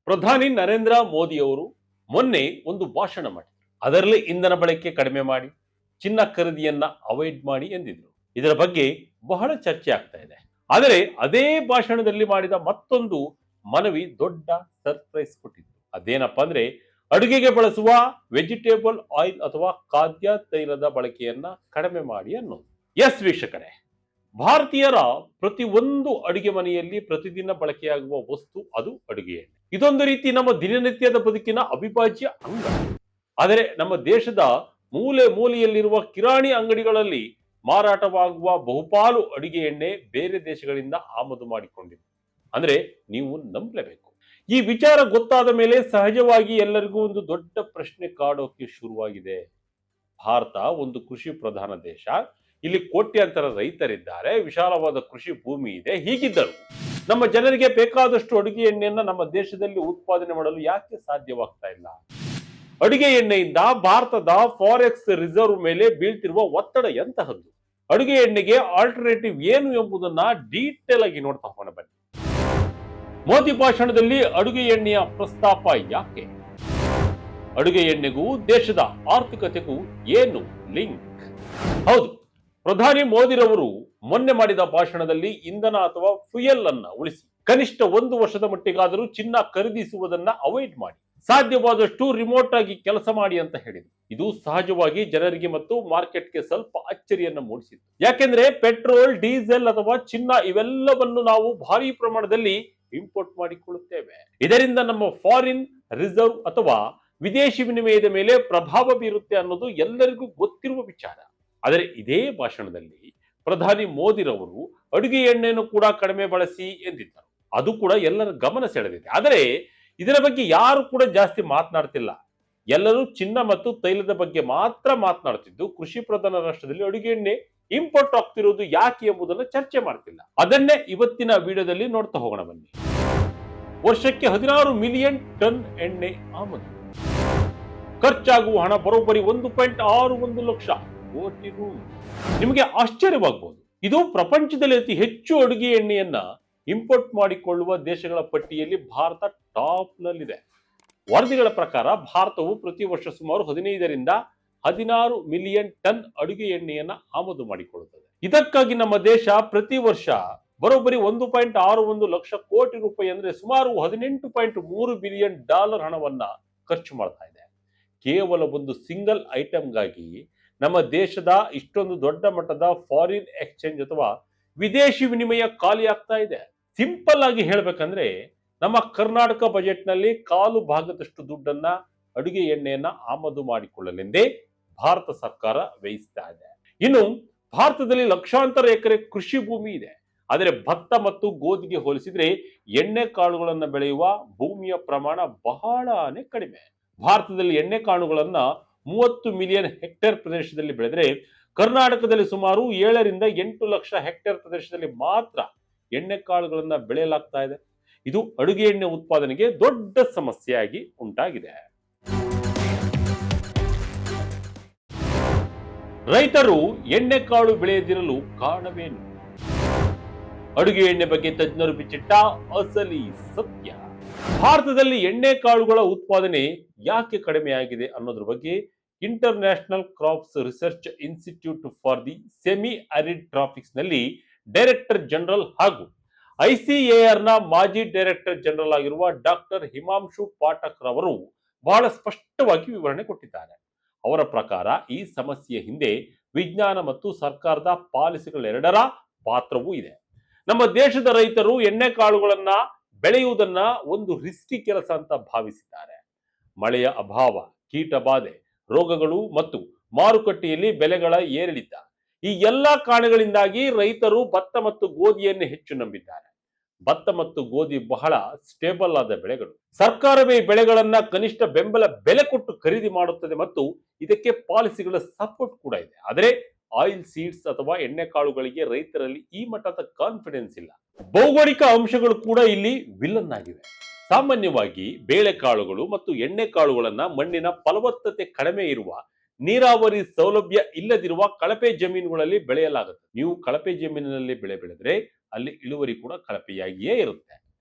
ಪ್ರಧಾನಿ ನರೇಂದ್ರ ಮೋದಿ ಅವರು ಮೊನ್ನೆ ಒಂದು ಭಾಷಣ ಮಾಡಿದ್ರು. ಅದರಲ್ಲಿ ಇಂಧನ ಬಳಕೆ ಕಡಿಮೆ ಮಾಡಿ, ಚಿನ್ನ ಖರೀದಿಯನ್ನ ಅವಾಯ್ಡ್ ಮಾಡಿ ಎಂದಿದ್ರು. ಇದರ ಬಗ್ಗೆ ಬಹಳ ಚರ್ಚೆ ಆಗ್ತಾ ಇದೆ. ಆದರೆ ಅದೇ ಭಾಷಣದಲ್ಲಿ ಮಾಡಿದ ಮತ್ತೊಂದು ಮನವಿ ದೊಡ್ಡ ಸರ್ಪ್ರೈಸ್ ಕೊಟ್ಟಿತ್ತು. ಅದೇನಪ್ಪ ಅಂದ್ರೆ ಅಡುಗೆಗೆ ಬಳಸುವ ವೆಜಿಟೇಬಲ್ ಆಯಿಲ್ ಅಥವಾ ಖಾದ್ಯ ತೈಲದ ಬಳಕೆಯನ್ನ ಕಡಿಮೆ ಮಾಡಿ ಅನ್ನೋದು. ಎಸ್ ವೀಕ್ಷಕರೇ, ಭಾರತೀಯರ ಪ್ರತಿ ಒಂದು ಅಡುಗೆ ಮನೆಯಲ್ಲಿ ಪ್ರತಿದಿನ ಬಳಕೆಯಾಗುವ ವಸ್ತು ಅದು ಅಡುಗೆ ಎಣ್ಣೆ. ಇದೊಂದು ರೀತಿ ನಮ್ಮ ದಿನನಿತ್ಯದ ಬದುಕಿನ ಅವಿಭಾಜ್ಯ ಅಂಗ. ಆದರೆ ನಮ್ಮ ದೇಶದ ಮೂಲೆ ಮೂಲೆಯಲ್ಲಿರುವ ಕಿರಾಣಿ ಅಂಗಡಿಗಳಲ್ಲಿ ಮಾರಾಟವಾಗುವ ಬಹುಪಾಲು ಅಡುಗೆ ಎಣ್ಣೆ ಬೇರೆ ದೇಶಗಳಿಂದ ಆಮದು ಮಾಡಿಕೊಂಡಿದೆ. ಅಂದ್ರೆ ನೀವು ನಂಬಲೇಬೇಕು. ಈ ವಿಚಾರ ಗೊತ್ತಾದ ಮೇಲೆ ಸಹಜವಾಗಿ ಎಲ್ಲರಿಗೂ ಒಂದು ದೊಡ್ಡ ಪ್ರಶ್ನೆ ಕಾಡೋಕೆ ಶುರುವಾಗಿದೆ. ಭಾರತ ಒಂದು ಕೃಷಿ ಪ್ರಧಾನ ದೇಶ. ಇಲ್ಲಿ ಕೋಟ್ಯಾಂತರ ರೈತರಿದ್ದಾರೆ, ವಿಶಾಲವಾದ ಕೃಷಿ ಭೂಮಿ ಇದೆ. ಹೀಗಿದ್ದರೂ ನಮ್ಮ ಜನರಿಗೆ ಬೇಕಾದಷ್ಟು ಅಡುಗೆ ಎಣ್ಣೆಯನ್ನ ನಮ್ಮ ದೇಶದಲ್ಲಿ ಉತ್ಪಾದನೆ ಮಾಡಲು ಯಾಕೆ ಸಾಧ್ಯವಾಗ್ತಾ ಇಲ್ಲ? ಅಡುಗೆ ಎಣ್ಣೆಯಿಂದ ಭಾರತದ ಫಾರೆಕ್ಸ್ ರಿಸರ್ವ್ ಮೇಲೆ ಬೀಳ್ತಿರುವ ಒತ್ತಡ ಎಂತಹದ್ದು? ಅಡುಗೆ ಎಣ್ಣೆಗೆ ಆಲ್ಟರ್ನೇಟಿವ್ ಏನು ಎಂಬುದನ್ನ ಡೀಟೇಲ್ ಆಗಿ ನೋಡ್ತಾ ಹೋಗೋಣ ಬನ್ನಿ. ಮೋದಿ ಭಾಷಣದಲ್ಲಿ ಅಡುಗೆ ಎಣ್ಣೆಯ ಪ್ರಸ್ತಾಪ ಯಾಕೆ? ಅಡುಗೆ ಎಣ್ಣೆಗೂ ದೇಶದ ಆರ್ಥಿಕತೆಗೂ ಏನು ಲಿಂಕ್? ಹೌದು, ಪ್ರಧಾನಿ ಮೋದಿರವರು ಮೊನ್ನೆ ಮಾಡಿದ ಭಾಷಣದಲ್ಲಿ ಇಂಧನ ಅಥವಾ ಫ್ಯೂಯಲ್ ಅನ್ನ ಉಳಿಸಿ ಕನಿಷ್ಠ 1 ವರ್ಷದ ಮಟ್ಟಿಗಾದರೂ ಚಿನ್ನ ಖರೀದಿಸುವುದನ್ನ ಅವಾಯ್ಡ್ ಮಾಡಿ, ಸಾಧ್ಯವಾದಷ್ಟು ರಿಮೋಟ್ ಆಗಿ ಕೆಲಸ ಮಾಡಿ ಅಂತ ಹೇಳಿದ್ರು. ಇದು ಸಹಜವಾಗಿ ಜನರಿಗೆ ಮತ್ತು ಮಾರ್ಕೆಟ್ಗೆ ಸ್ವಲ್ಪ ಅಚ್ಚರಿಯನ್ನು ಮೂಡಿಸಿತ್ತು. ಯಾಕೆಂದ್ರೆ ಪೆಟ್ರೋಲ್, ಡೀಸೆಲ್ ಅಥವಾ ಚಿನ್ನ ಇವೆಲ್ಲವನ್ನು ನಾವು ಭಾರಿ ಪ್ರಮಾಣದಲ್ಲಿ ಇಂಪೋರ್ಟ್ ಮಾಡಿಕೊಳ್ಳುತ್ತೇವೆ. ಇದರಿಂದ ನಮ್ಮ ಫಾರಿನ್ ರಿಸರ್ವ್ ಅಥವಾ ವಿದೇಶಿ ವಿನಿಮಯದ ಮೇಲೆ ಪ್ರಭಾವ ಬೀರುತ್ತೆ ಅನ್ನೋದು ಎಲ್ಲರಿಗೂ ಗೊತ್ತಿರುವ ವಿಚಾರ. ಆದರೆ ಇದೇ ಭಾಷಣದಲ್ಲಿ ಪ್ರಧಾನಿ ಮೋದಿರವರು ಅಡುಗೆ ಎಣ್ಣೆಯನ್ನು ಕೂಡ ಕಡಿಮೆ ಬಳಸಿ ಎಂದಿದ್ದರು. ಅದು ಕೂಡ ಎಲ್ಲರ ಗಮನ ಸೆಳೆದಿದೆ. ಆದರೆ ಇದರ ಬಗ್ಗೆ ಯಾರು ಕೂಡ ಜಾಸ್ತಿ ಮಾತನಾಡ್ತಿಲ್ಲ. ಎಲ್ಲರೂ ಚಿನ್ನ ಮತ್ತು ತೈಲದ ಬಗ್ಗೆ ಮಾತ್ರ ಮಾತನಾಡ್ತಿದ್ದು, ಕೃಷಿ ಪ್ರಧಾನ ರಾಷ್ಟ್ರದಲ್ಲಿ ಅಡುಗೆ ಎಣ್ಣೆ ಇಂಪೋರ್ಟ್ ಆಗ್ತಿರುವುದು ಯಾಕೆ ಎಂಬುದನ್ನು ಚರ್ಚೆ ಮಾಡ್ತಿಲ್ಲ. ಅದನ್ನೇ ಇವತ್ತಿನ ವಿಡಿಯೋದಲ್ಲಿ ನೋಡ್ತಾ ಹೋಗೋಣ ಬನ್ನಿ. ವರ್ಷಕ್ಕೆ 16 ಮಿಲಿಯನ್ ಟನ್ ಎಣ್ಣೆ ಆಮದು. ಖರ್ಚಾಗುವ ಹಣ ಬರೋಬ್ಬರಿ 1.61 ಲಕ್ಷ ಕೋಟಿ ರು. ನಿಮಗೆ ಆಶ್ಚರ್ಯವಾಗಬಹುದು. ಇದು ಪ್ರಪಂಚದಲ್ಲಿ ಅತಿ ಹೆಚ್ಚು ಅಡುಗೆ ಎಣ್ಣೆಯನ್ನ ಇಂಪೋರ್ಟ್ ಮಾಡಿಕೊಳ್ಳುವ ದೇಶಗಳ ಪಟ್ಟಿಯಲ್ಲಿ ಭಾರತ ಟಾಪ್ ನಲ್ಲಿದೆ. ವರದಿಗಳ ಪ್ರಕಾರ ಭಾರತವು ಪ್ರತಿ ವರ್ಷ ಸುಮಾರು 15 ರಿಂದ 16 ಮಿಲಿಯನ್ ಟನ್ ಅಡುಗೆ ಎಣ್ಣೆಯನ್ನ ಆಮದು ಮಾಡಿಕೊಳ್ಳುತ್ತದೆ. ಇದಕ್ಕಾಗಿ ನಮ್ಮ ದೇಶ ಪ್ರತಿ ವರ್ಷ ಬರೋಬ್ಬರಿ 1.61 ಲಕ್ಷ ಕೋಟಿ ರೂಪಾಯಿ ಅಂದ್ರೆ ಸುಮಾರು $18.3 ಬಿಲಿಯನ್ ಹಣವನ್ನ ಖರ್ಚು ಮಾಡ್ತಾ ಇದೆ. ಕೇವಲ ಒಂದು ಸಿಂಗಲ್ ಐಟಮ್ಗಾಗಿ ನಮ್ಮ ದೇಶದ ಇಷ್ಟೊಂದು ದೊಡ್ಡ ಮಟ್ಟದ ಫಾರಿನ್ ಎಕ್ಸ್ಚೇಂಜ್ ಅಥವಾ ವಿದೇಶಿ ವಿನಿಮಯ ಖಾಲಿ ಆಗ್ತಾ ಇದೆ. ಸಿಂಪಲ್ ಆಗಿ ಹೇಳ್ಬೇಕಂದ್ರೆ ನಮ್ಮ ಕರ್ನಾಟಕ ಬಜೆಟ್ ನಲ್ಲಿ ಕಾಲು ಭಾಗದಷ್ಟು ದುಡ್ಡನ್ನ ಅಡುಗೆ ಎಣ್ಣೆಯನ್ನ ಆಮದು ಮಾಡಿಕೊಳ್ಳಲೆಂದೇ ಭಾರತ ಸರ್ಕಾರ ವ್ಯಯಿಸ್ತಾ ಇದೆ. ಇನ್ನು ಭಾರತದಲ್ಲಿ ಲಕ್ಷಾಂತರ ಎಕರೆ ಕೃಷಿ ಭೂಮಿ ಇದೆ. ಆದರೆ ಭತ್ತ ಮತ್ತು ಗೋಧಿಗೆ ಹೋಲಿಸಿದ್ರೆ ಎಣ್ಣೆ ಕಾಳುಗಳನ್ನ ಬೆಳೆಯುವ ಭೂಮಿಯ ಪ್ರಮಾಣ ಬಹಳನೇ ಕಡಿಮೆ. ಭಾರತದಲ್ಲಿ ಎಣ್ಣೆ ಕಾಳುಗಳನ್ನ 30 ಮಿಲಿಯನ್ ಹೆಕ್ಟೇರ್ ಪ್ರದೇಶದಲ್ಲಿ ಬೆಳೆದರೆ ಕರ್ನಾಟಕದಲ್ಲಿ ಸುಮಾರು 7 ರಿಂದ 8 ಲಕ್ಷ ಹೆಕ್ಟೇರ್ ಪ್ರದೇಶದಲ್ಲಿ ಮಾತ್ರ ಎಣ್ಣೆ ಕಾಳುಗಳನ್ನ ಬೆಳೆಯಲಾಗ್ತಾ ಇದೆ. ಇದು ಅಡುಗೆ ಎಣ್ಣೆ ಉತ್ಪಾದನೆಗೆ ದೊಡ್ಡ ಸಮಸ್ಯೆಯಾಗಿ ಉಂಟಾಗಿದೆ. ರೈತರು ಎಣ್ಣೆ ಕಾಳು ಬೆಳೆಯದಿರಲು ಕಾರಣವೇನು? ಅಡುಗೆ ಎಣ್ಣೆ ಬಗ್ಗೆ ತಜ್ಞರು ಬಿಚ್ಚಿಟ್ಟ ಅಸಲಿ ಸತ್ಯ. ಭಾರತದಲ್ಲಿ ಎಣ್ಣೆ ಕಾಳುಗಳ ಉತ್ಪಾದನೆ ಯಾಕೆ ಕಡಿಮೆಯಾಗಿದೆ ಅನ್ನೋದ್ರ ಬಗ್ಗೆ international crops research institute for the semi arid tropics ನಲ್ಲಿ ಡೈರೆಕ್ಟರ್ ಜನರಲ್ ಹಾಗೂ ಐಸಿಎಆರ್ ನ ಮಾಜಿ ಡೈರೆಕ್ಟರ್ ಜನರಲ್ ಆಗಿರುವ ಡಾಕ್ಟರ್ ಹಿಮಾಂಶು ಪಾಠಕ್ ರವರು ಬಹಳ ಸ್ಪಷ್ಟವಾಗಿ ವಿವರಣೆ ಕೊಟ್ಟಿದ್ದಾರೆ. ಅವರ ಪ್ರಕಾರ ಈ ಸಮಸ್ಯೆಯ ಹಿಂದೆ ವಿಜ್ಞಾನ ಮತ್ತು ಸರ್ಕಾರದ ಪಾಲಿಸಿಗಳೆರಡರ ಪಾತ್ರವೂ ಇದೆ. ನಮ್ಮ ದೇಶದ ರೈತರು ಎಣ್ಣೆ ಕಾಳುಗಳನ್ನ ಬೆಳೆಯುವುದನ್ನ ಒಂದು ರಿಸ್ಕಿ ಕೆಲಸ ಅಂತ ಭಾವಿಸಿದ್ದಾರೆ. ಮಳೆಯ ಅಭಾವ, ಕೀಟ ಬಾಧೆ, ರೋಗಗಳು ಮತ್ತು ಮಾರುಕಟ್ಟೆಯಲ್ಲಿ ಬೆಲೆಗಳ ಏರಿಳಿತ, ಈ ಎಲ್ಲಾ ಕಾರಣಗಳಿಂದಾಗಿ ರೈತರು ಭತ್ತ ಮತ್ತು ಗೋಧಿಯನ್ನು ಹೆಚ್ಚು ನಂಬಿದ್ದಾರೆ. ಭತ್ತ ಮತ್ತು ಗೋಧಿ ಬಹಳ ಸ್ಟೇಬಲ್ ಆದ ಬೆಳೆಗಳು. ಸರ್ಕಾರವೇ ಬೆಳೆಗಳನ್ನ ಕನಿಷ್ಠ ಬೆಂಬಲ ಬೆಲೆ ಕೊಟ್ಟು ಖರೀದಿ ಮಾಡುತ್ತದೆ ಮತ್ತು ಇದಕ್ಕೆ ಪಾಲಿಸಿಗಳ ಸಪೋರ್ಟ್ ಕೂಡ ಇದೆ. ಆದರೆ ಆಯಿಲ್ ಸೀಡ್ಸ್ ಅಥವಾ ಎಣ್ಣೆ ಕಾಳುಗಳಿಗೆ ರೈತರಲ್ಲಿ ಈ ಮಟ್ಟದ ಕಾನ್ಫಿಡೆನ್ಸ್ ಇಲ್ಲ. ಭೌಗೋಳಿಕ ಅಂಶಗಳು ಕೂಡ ಇಲ್ಲಿ ವಿಲನ್ ಆಗಿವೆ. ಸಾಮಾನ್ಯವಾಗಿ ಬೇಳೆಕಾಳುಗಳು ಮತ್ತು ಎಣ್ಣೆ ಕಾಳುಗಳನ್ನ ಮಣ್ಣಿನ ಫಲವತ್ತತೆ ಕಡಿಮೆ ಇರುವ, ನೀರಾವರಿ ಸೌಲಭ್ಯ ಇಲ್ಲದಿರುವ ಕಳಪೆ ಜಮೀನುಗಳಲ್ಲಿ ಬೆಳೆಯಲಾಗುತ್ತೆ. ನೀವು ಕಳಪೆ ಜಮೀನಿನಲ್ಲಿ ಬೆಳೆ ಬೆಳೆದ್ರೆ ಅಲ್ಲಿ ಇಳುವರಿ ಕೂಡ ಕಳಪೆಯಾಗಿಯೇ ಇರುತ್ತೆ.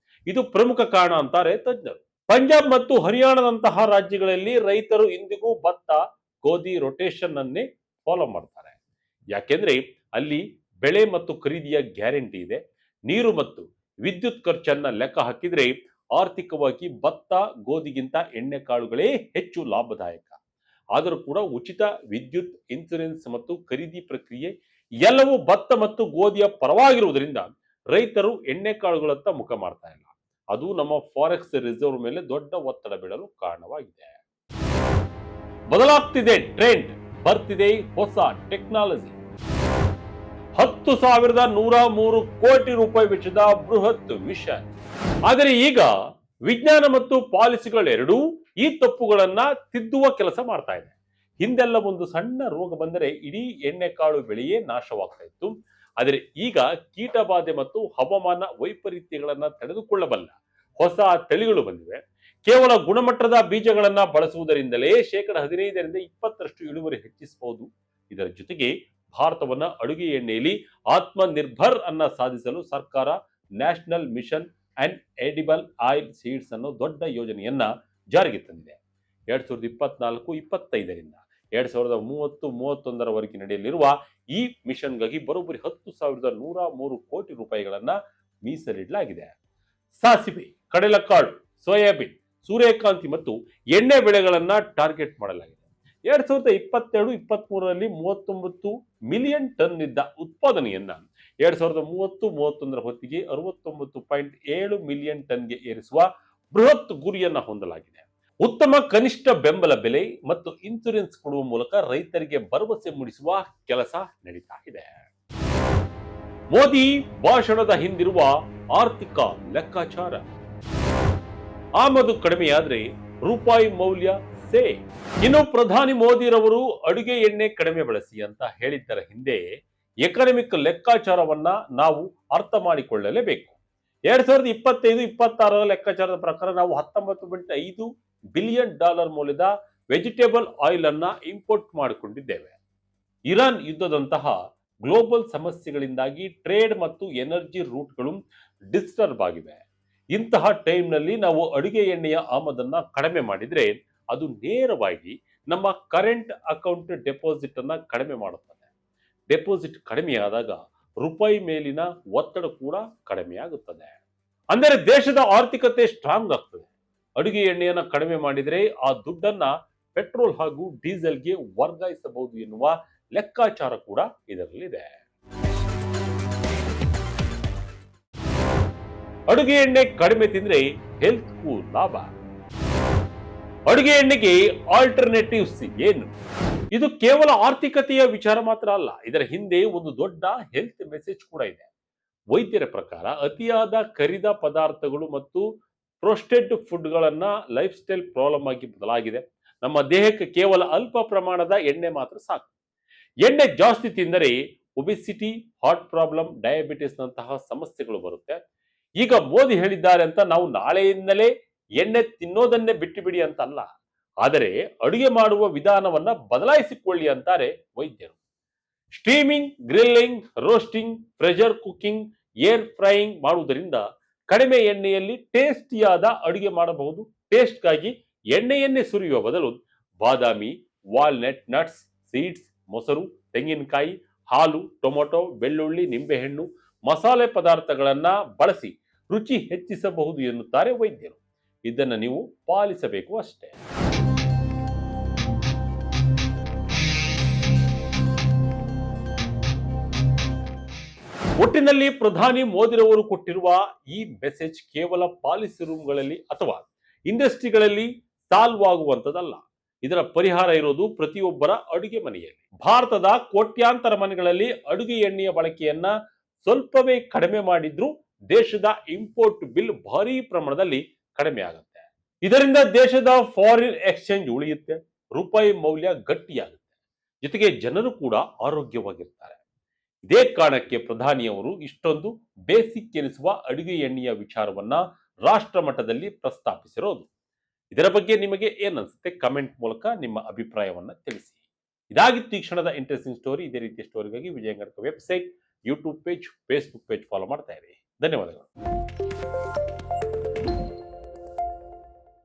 ಇದು ಪ್ರಮುಖ ಕಾರಣ ಅಂತಾರೆ ತಜ್ಞರು. ಪಂಜಾಬ್ ಮತ್ತು ಹರಿಯಾಣದಂತಹ ರಾಜ್ಯಗಳಲ್ಲಿ ರೈತರು ಇಂದಿಗೂ ಭತ್ತ ಗೋಧಿ ರೊಟೇಷನ್ ಅನ್ನೇ ಫಾಲೋ ಮಾಡ್ತಾರೆ. ಯಾಕೆಂದ್ರೆ ಅಲ್ಲಿ ಬೆಳೆ ಮತ್ತು ಖರೀದಿಯ ಗ್ಯಾರಂಟಿ ಇದೆ. ನೀರು ಮತ್ತು ವಿದ್ಯುತ್ ಖರ್ಚನ್ನ ಲೆಕ್ಕ ಹಾಕಿದ್ರೆ ಆರ್ಥಿಕವಾಗಿ ಭತ್ತ ಗೋಧಿಗಿಂತ ಎಣ್ಣೆ ಕಾಳುಗಳೇ ಹೆಚ್ಚು ಲಾಭದಾಯಕ. ಆದರೂ ಕೂಡ ಉಚಿತ ವಿದ್ಯುತ್, ಇನ್ಸೂರೆನ್ಸ್ ಮತ್ತು ಖರೀದಿ ಪ್ರಕ್ರಿಯೆ ಎಲ್ಲವೂ ಭತ್ತ ಮತ್ತು ಗೋಧಿಯ ಪರವಾಗಿರುವುದರಿಂದ ರೈತರು ಎಣ್ಣೆ ಕಾಳುಗಳತ್ತ ಮುಖ ಮಾಡ್ತಾ ಇಲ್ಲ. ಅದು ನಮ್ಮ ಫಾರೆಕ್ಸ್ ರಿಸರ್ವ್ ಮೇಲೆ ದೊಡ್ಡ ಒತ್ತಡ ಬೀಳಲು ಕಾರಣವಾಗಿದೆ. ಬದಲಾಗ್ತಿದೆ ಟ್ರೆಂಡ್, ಬರ್ತಿದೆ ಹೊಸ ಟೆಕ್ನಾಲಜಿ. 10,103 ಕೋಟಿ ರೂಪಾಯಿ ವೆಚ್ಚದ ಬೃಹತ್ ಮಿಷನ್. ಆದರೆ ಈಗ ವಿಜ್ಞಾನ ಮತ್ತು ಪಾಲಿಸಿಗಳೆರಡೂ ಈ ತಪ್ಪುಗಳನ್ನ ತಿದ್ದುವ ಕೆಲಸ ಮಾಡ್ತಾ ಇದೆ. ಹಿಂದೆಲ್ಲ ಒಂದು ಸಣ್ಣ ರೋಗ ಬಂದರೆ ಇಡೀ ಎಣ್ಣೆಕಾಳು ಬೆಳೆಯೇ ನಾಶವಾಗ್ತಾ ಇತ್ತು. ಆದರೆ ಈಗ ಕೀಟಬಾಧೆ ಮತ್ತು ಹವಾಮಾನ ವೈಪರೀತ್ಯಗಳನ್ನ ತಡೆದುಕೊಳ್ಳಬಲ್ಲ ಹೊಸ ತಳಿಗಳು ಬಂದಿವೆ. ಕೇವಲ ಗುಣಮಟ್ಟದ ಬೀಜಗಳನ್ನ ಬಳಸುವುದರಿಂದಲೇ 15% ಇಳುವರಿ ಹೆಚ್ಚಿಸಬಹುದು. ಇದರ ಜೊತೆಗೆ ಭಾರತವನ್ನ ಅಡುಗೆ ಎಣ್ಣೆಯಲ್ಲಿ ಆತ್ಮನಿರ್ಭರ್ ಅನ್ನ ಸಾಧಿಸಲು ಸರ್ಕಾರ national mission and edible oil seeds ಅನ್ನೋ ದೊಡ್ಡ ಯೋಜನೆಯನ್ನ ಜಾರಿಗೆ ತಂದಿದೆ. 2024-25ರಿಂದ 2030-31ರವರೆಗೆ ನಡೆಯಲಿರುವ ಈ ಮಿಷನ್ಗಾಗಿ ಬರೋಬ್ಬರಿ 10,103 ಕೋಟಿ ರೂಪಾಯಿಗಳನ್ನ ಮೀಸಲಿಡಲಾಗಿದೆ. ಸಾಸಿವೆ, ಕಡಲೆಕಾಳು, ಸೋಯಾಬೀನ್, ಸೂರ್ಯಕಾಂತಿ ಮತ್ತು ಎಣ್ಣೆ ಬೆಳೆಗಳನ್ನ ಟಾರ್ಗೆಟ್ ಮಾಡಲಾಗಿದೆ. 2022-23ರಲ್ಲಿ 39 ಮಿಲಿಯನ್ ಟನ್ ಇದ್ದ ಉತ್ಪಾದನೆಯನ್ನ 2030-31ರ ಹೊತ್ತಿಗೆ 69.7 ಮಿಲಿಯನ್ ಟನ್ಗೆ ಏರಿಸುವ ಬೃಹತ್ ಗುರಿಯನ್ನ ಹೊಂದಲಾಗಿದೆ. ಉತ್ತಮ ಕನಿಷ್ಠ ಬೆಂಬಲ ಬೆಲೆ ಮತ್ತು ಇನ್ಸೂರೆನ್ಸ್ ಕೊಡುವ ಮೂಲಕ ರೈತರಿಗೆ ಭರವಸೆ ಮೂಡಿಸುವ ಕೆಲಸ ನಡೀತಾ ಇದೆ. ಮೋದಿ ಭಾಷಣದ ಹಿಂದಿರುವ ಆರ್ಥಿಕ ಲೆಕ್ಕಾಚಾರ. ಆಮದು ಕಡಿಮೆಯಾದ್ರೆ ರೂಪಾಯಿ ಮೌಲ್ಯ ಸೇ. ಇನ್ನು ಪ್ರಧಾನಿ ಮೋದಿರವರು ಅಡುಗೆ ಎಣ್ಣೆ ಕಡಿಮೆ ಬಳಸಿ ಅಂತ ಹೇಳಿದ್ದರ ಹಿಂದೆ ಎಕನಾಮಿಕ್ ಲೆಕ್ಕಾಚಾರವನ್ನ ನಾವು ಅರ್ಥ ಮಾಡಿಕೊಳ್ಳಲೇಬೇಕು. 2025-26ರ ಲೆಕ್ಕಾಚಾರದ ಪ್ರಕಾರ ನಾವು $19.5 ಬಿಲಿಯನ್ ಮೌಲ್ಯದ ವೆಜಿಟೇಬಲ್ ಆಯಿಲ್ ಅನ್ನ ಇಂಪೋರ್ಟ್ ಮಾಡಿಕೊಂಡಿದ್ದೇವೆ. ಇರಾನ್ ಯುದ್ಧದಂತಹ ಗ್ಲೋಬಲ್ ಸಮಸ್ಯೆಗಳಿಂದಾಗಿ ಟ್ರೇಡ್ ಮತ್ತು ಎನರ್ಜಿ ರೂಟ್ಗಳು ಡಿಸ್ಟರ್ಬ್ ಆಗಿವೆ. ಇಂತಹ ಟೈಮ್ನಲ್ಲಿ ನಾವು ಅಡುಗೆ ಎಣ್ಣೆಯ ಆಮದನ್ನ ಕಡಿಮೆ ಮಾಡಿದ್ರೆ ಅದು ನೇರವಾಗಿ ನಮ್ಮ ಕರೆಂಟ್ ಅಕೌಂಟ್ ಡೆಪಾಸಿಟ್ ಅನ್ನ ಕಡಿಮೆ ಮಾಡುತ್ತದೆ. ಡೆಪಾಸಿಟ್ ಕಡಿಮೆಯಾದಾಗ ರೂಪಾಯಿ ಮೇಲಿನ ಒತ್ತಡ ಕೂಡ ಕಡಿಮೆಯಾಗುತ್ತದೆ. ಅಂದರೆ ದೇಶದ ಆರ್ಥಿಕತೆ ಸ್ಟ್ರಾಂಗ್ ಆಗ್ತದೆ. ಅಡುಗೆ ಎಣ್ಣೆಯನ್ನ ಕಡಿಮೆ ಮಾಡಿದರೆ ಆ ದುಡ್ಡನ್ನ ಪೆಟ್ರೋಲ್ ಹಾಗೂ ಡೀಸೆಲ್ಗೆ ವರ್ಗಾಯಿಸಬಹುದು ಎನ್ನುವ ಲೆಕ್ಕಾಚಾರ ಕೂಡ ಇದರಲ್ಲಿದೆ. ಅಡುಗೆ ಎಣ್ಣೆ ಕಡಿಮೆ ತಿಂದ್ರೆ ಹೆಲ್ತ್ಗೂ ಲಾಭ. ಅಡುಗೆ ಎಣ್ಣೆಗೆ ಆಲ್ಟರ್ನೇಟಿವ್ಸ್ ಏನು? ಇದು ಕೇವಲ ಆರ್ಥಿಕತೆಯ ವಿಚಾರ ಮಾತ್ರ ಅಲ್ಲ, ಇದರ ಹಿಂದೆ ಒಂದು ದೊಡ್ಡ ಹೆಲ್ತ್ ಮೆಸೇಜ್ ಕೂಡ ಇದೆ. ವೈದ್ಯರ ಪ್ರಕಾರ ಅತಿಯಾದ ಕರಿದ ಪದಾರ್ಥಗಳು ಮತ್ತು ಪ್ರೋಸ್ಟೆಡ್ ಫುಡ್ಗಳನ್ನ ಲೈಫ್ ಸ್ಟೈಲ್ ಪ್ರಾಬ್ಲಮ್ ಆಗಿ ಬದಲಾಗಿದೆ. ನಮ್ಮ ದೇಹಕ್ಕೆ ಕೇವಲ ಅಲ್ಪ ಪ್ರಮಾಣದ ಎಣ್ಣೆ ಮಾತ್ರ ಸಾಕು. ಎಣ್ಣೆ ಜಾಸ್ತಿ ತಿಂದರೆ ಒಬೆಸಿಟಿ, ಹಾರ್ಟ್ ಪ್ರಾಬ್ಲಮ್, ಡಯಾಬಿಟಿಸ್ ನಂತಹ ಸಮಸ್ಯೆಗಳು ಬರುತ್ತೆ. ಈಗ ಮೋದಿ ಹೇಳಿದ್ದಾರೆ ಅಂತ ನಾವು ನಾಳೆಯಿಂದಲೇ ಎಣ್ಣೆ ತಿನ್ನೋದನ್ನೇ ಬಿಟ್ಟು ಬಿಡಿ ಅಂತ ಅಲ್ಲ, ಆದರೆ ಅಡುಗೆ ಮಾಡುವ ವಿಧಾನವನ್ನ ಬದಲಾಯಿಸಿಕೊಳ್ಳಿ ಅಂತಾರೆ ವೈದ್ಯರು. Steaming, grilling, roasting, pressure cooking, air frying ಮಾಡುವುದರಿಂದ ಕಡಿಮೆ ಎಣ್ಣೆಯಲ್ಲಿ ಟೇಸ್ಟಿಯಾದ ಅಡುಗೆ ಮಾಡಬಹುದು. ಟೇಸ್ಟ್ಗಾಗಿ ಎಣ್ಣೆಯನ್ನೇ ಸುರಿಯುವ ಬದಲು ಬಾದಾಮಿ, ವಾಲ್ನಟ್, ನಟ್ಸ್, ಸೀಡ್ಸ್, ಮೊಸರು, ತೆಂಗಿನಕಾಯಿ, ಹಾಲು, ಟೊಮೊಟೊ, ಬೆಳ್ಳುಳ್ಳಿ, ನಿಂಬೆಹಣ್ಣು, ಮಸಾಲೆ ಪದಾರ್ಥಗಳನ್ನ ಬಳಸಿ ರುಚಿ ಹೆಚ್ಚಿಸಬಹುದು ಎನ್ನುತ್ತಾರೆ ವೈದ್ಯರು. ಇದನ್ನು ನೀವು ಪಾಲಿಸಬೇಕು ಅಷ್ಟೇ. ಒಟ್ಟಿನಲ್ಲಿ ಪ್ರಧಾನಿ ಮೋದಿರವರು ಕೊಟ್ಟಿರುವ ಈ ಮೆಸೇಜ್ ಕೇವಲ ಪಾಲಿಸಿ ರೂಮ್ಗಳಲ್ಲಿ ಅಥವಾ ಇಂಡಸ್ಟ್ರಿಗಳಲ್ಲಿ ಸಾಲ್ವ್ ಆಗುವಂತದಲ್ಲ. ಇದರ ಪರಿಹಾರ ಇರೋದು ಪ್ರತಿಯೊಬ್ಬರ ಅಡುಗೆ ಮನೆಯಲ್ಲಿ. ಭಾರತದ ಕೋಟ್ಯಾಂತರ ಮನೆಗಳಲ್ಲಿ ಅಡುಗೆ ಎಣ್ಣೆಯ ಬಳಕೆಯನ್ನ ಸ್ವಲ್ಪವೇ ಕಡಿಮೆ ಮಾಡಿದ್ರೂ ದೇಶದ ಇಂಪೋರ್ಟ್ ಬಿಲ್ ಭಾರಿ ಪ್ರಮಾಣದಲ್ಲಿ ಕಡಿಮೆ ಆಗುತ್ತೆ. ಇದರಿಂದ ದೇಶದ ಫಾರಿನ್ ಎಕ್ಸ್ಚೇಂಜ್ ಉಳಿಯುತ್ತೆ, ರೂಪಾಯಿ ಮೌಲ್ಯ ಗಟ್ಟಿಯಾಗುತ್ತೆ, ಜೊತೆಗೆ ಜನರು ಕೂಡ ಆರೋಗ್ಯವಾಗಿರ್ತಾರೆ. ಇದೇ ಕಾರಣಕ್ಕೆ ಪ್ರಧಾನಿಯವರು ಇಷ್ಟೊಂದು ಬೇಸಿಕ್ ಎನಿಸುವ ಅಡುಗೆ ಎಣ್ಣೆಯ ವಿಚಾರವನ್ನ ರಾಷ್ಟ್ರ ಮಟ್ಟದಲ್ಲಿ ಪ್ರಸ್ತಾಪಿಸಿರೋದು. ಇದರ ಬಗ್ಗೆ ನಿಮಗೆ ಏನನ್ಸುತ್ತೆ? ಕಮೆಂಟ್ ಮೂಲಕ ನಿಮ್ಮ ಅಭಿಪ್ರಾಯವನ್ನ ತಿಳಿಸಿ. ಇದಾಗಿತ್ತು ಈ ಕ್ಷಣದ ಇಂಟ್ರೆಸ್ಟಿಂಗ್ ಸ್ಟೋರಿ. ಇದೇ ರೀತಿಯ ಸ್ಟೋರಿಗಾಗಿ ವಿಜಯಂಗಡ್ಕ website, YouTube page, Facebook page follow ಮಾಡ್ತಾ ಇರಿ. ಧನ್ಯವಾದಗಳು.